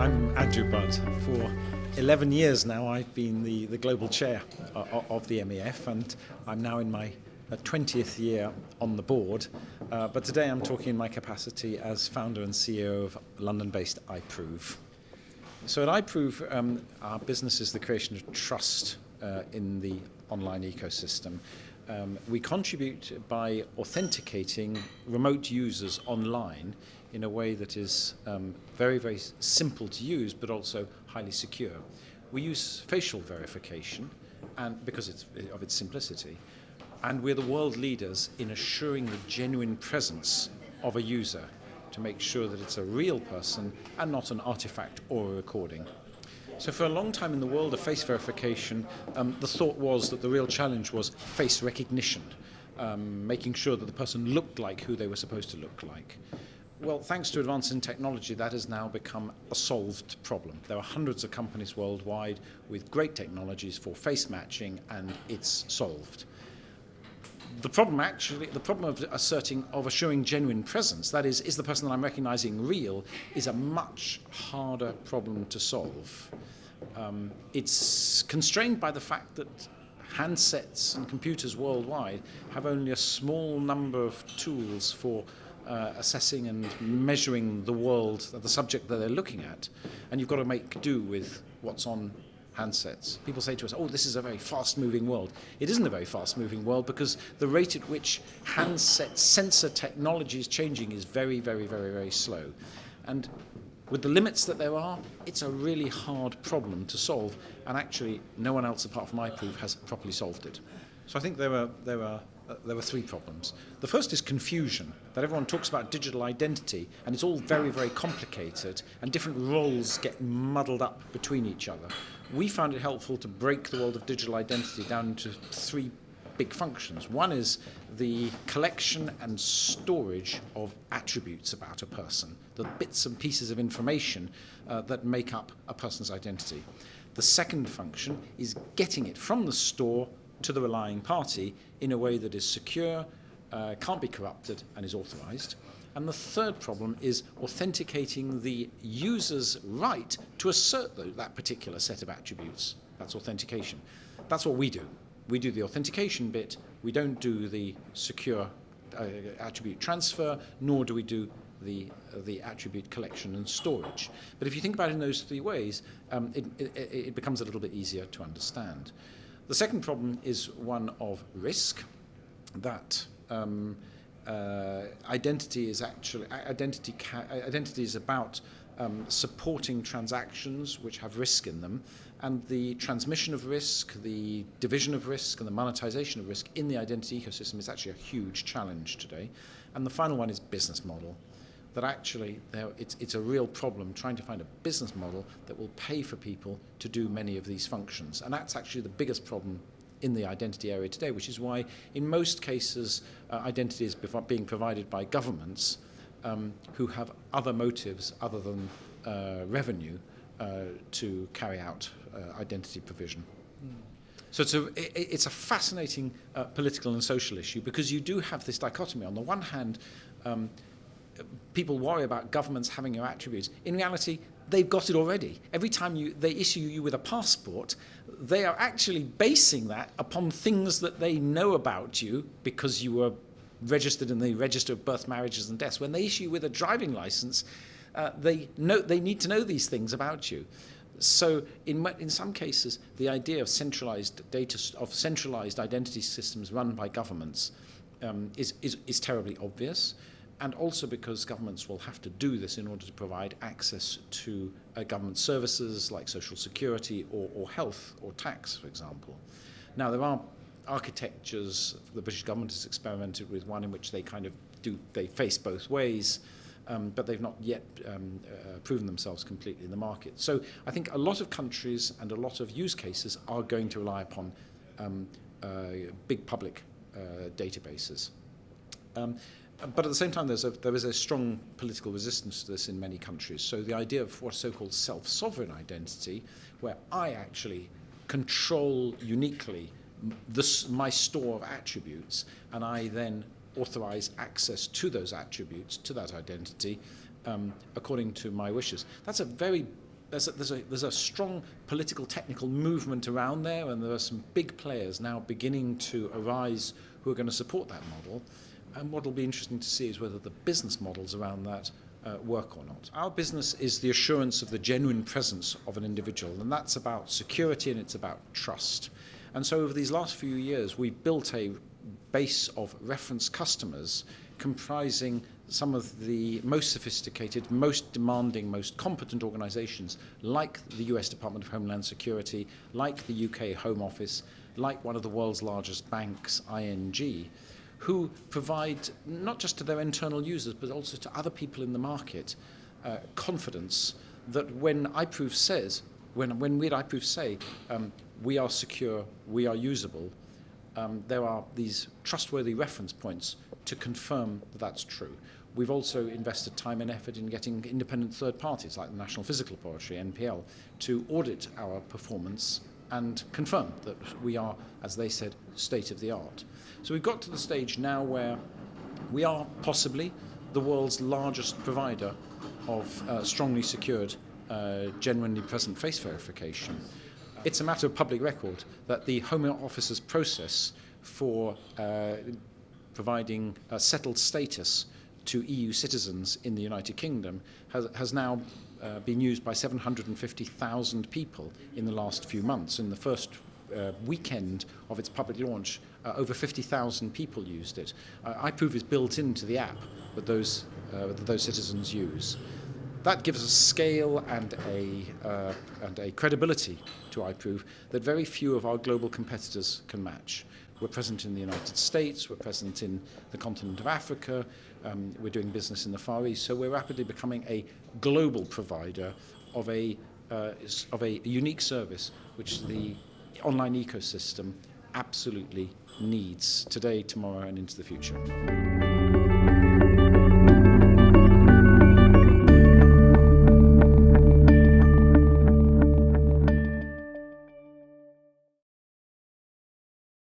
I'm Andrew Budd. For 11 years now, I've been the global chair of the MEF, and I'm now in my 20th year on the board. But today I'm talking in my capacity as founder and CEO of London-based iProov. So at iProov, our business is the creation of trust in the online ecosystem. We contribute by authenticating remote users online in a way that is very, very simple to use, but also highly secure. We use facial verification, and because of its simplicity, and we're the world leaders in assuring the genuine presence of a user to make sure that it's a real person and not an artifact or a recording. So for a long time in the world of face verification, the thought was that the real challenge was face recognition, making sure that the person looked like who they were supposed to look like. Well, thanks to advances in technology, that has now become a solved problem. There are hundreds of companies worldwide with great technologies for face matching, and it's solved. The problem of assuring genuine presence, that is the person that I'm recognizing real, is a much harder problem to solve. It's constrained by the fact that handsets and computers worldwide have only a small number of tools for assessing and measuring the world, the subject that they're looking at, and you've got to make do with what's on handsets. People say to us, oh, this is a very fast-moving world. It isn't a very fast-moving world because the rate at which handset sensor technology is changing is very, very, very, very slow. And with the limits that there are, it's a really hard problem to solve, and actually no one else apart from iProov has properly solved it. So I think there were three problems. The first is confusion, that everyone talks about digital identity, and it's all very, very complicated, and different roles get muddled up between each other. We found it helpful to break the world of digital identity down into three big functions. One is the collection and storage of attributes about a person, the bits and pieces of information that make up a person's identity. The second function is getting it from the store to the relying party in a way that is secure, can't be corrupted, and is authorized. And the third problem is authenticating the user's right to assert that particular set of attributes. That's authentication. That's what we do. We do the authentication bit. We don't do the secure attribute transfer, nor do we do the attribute collection and storage. But if you think about it in those three ways, it becomes a little bit easier to understand. The second problem is one of risk, that identity is about supporting transactions which have risk in them, and the transmission of risk, the division of risk, and the monetization of risk in the identity ecosystem is actually a huge challenge today. And the final one is business model, that actually it's a real problem trying to find a business model that will pay for people to do many of these functions. And that's actually the biggest problem in the identity area today, which is why in most cases identity is being provided by governments who have other motives other than revenue to carry out identity provision. So it's a fascinating political and social issue, because you do have this dichotomy. On the one hand, people worry about governments having your attributes. In reality, they've got it already. Every time they issue you with a passport, they are actually basing that upon things that they know about you because you were registered in the Register of Birth, Marriages and Deaths. When they issue you with a driving license, they need to know these things about you. So in some cases, the idea of centralized data, of centralized identity systems run by governments is terribly obvious. And also because governments will have to do this in order to provide access to government services like social security or health or tax, for example. Now, there are architectures. The British government has experimented with one in which they face both ways, but they've not yet proven themselves completely in the market. So I think a lot of countries and a lot of use cases are going to rely upon big public databases. But at the same time, there is a strong political resistance to this in many countries. So the idea of what's so-called self-sovereign identity, where I actually control uniquely my store of attributes, and I then authorize access to those attributes, to that identity, according to my wishes. That's a very there's a strong political technical movement around there, and there are some big players now beginning to arise who are going to support that model. And what will be interesting to see is whether the business models around that work or not. Our business is the assurance of the genuine presence of an individual, and that's about security and it's about trust. And so over these last few years, we've built a base of reference customers comprising some of the most sophisticated, most demanding, most competent organizations like the US Department of Homeland Security, like the UK Home Office, like one of the world's largest banks, ING, who provide not just to their internal users but also to other people in the market confidence that when iProov says, when we at iProov say we are secure, we are usable, there are these trustworthy reference points to confirm that that's true. We've also invested time and effort in getting independent third parties like the National Physical Laboratory, NPL, to audit our performance and confirm that we are, as they said, state of the art. So we've got to the stage now where we are possibly the world's largest provider of strongly secured, genuinely present face verification. It's a matter of public record that the Home Office's process for providing a settled status to EU citizens in the United Kingdom has now been used by 750,000 people in the last few months. In the first weekend of its public launch, over 50,000 people used it. iProov is built into the app that those citizens use. That gives us scale and a credibility to iProov that very few of our global competitors can match. We're present in the United States, we're present in the continent of Africa, we're doing business in the Far East, so we're rapidly becoming a global provider of a unique service which the online ecosystem absolutely needs today, tomorrow, and into the future.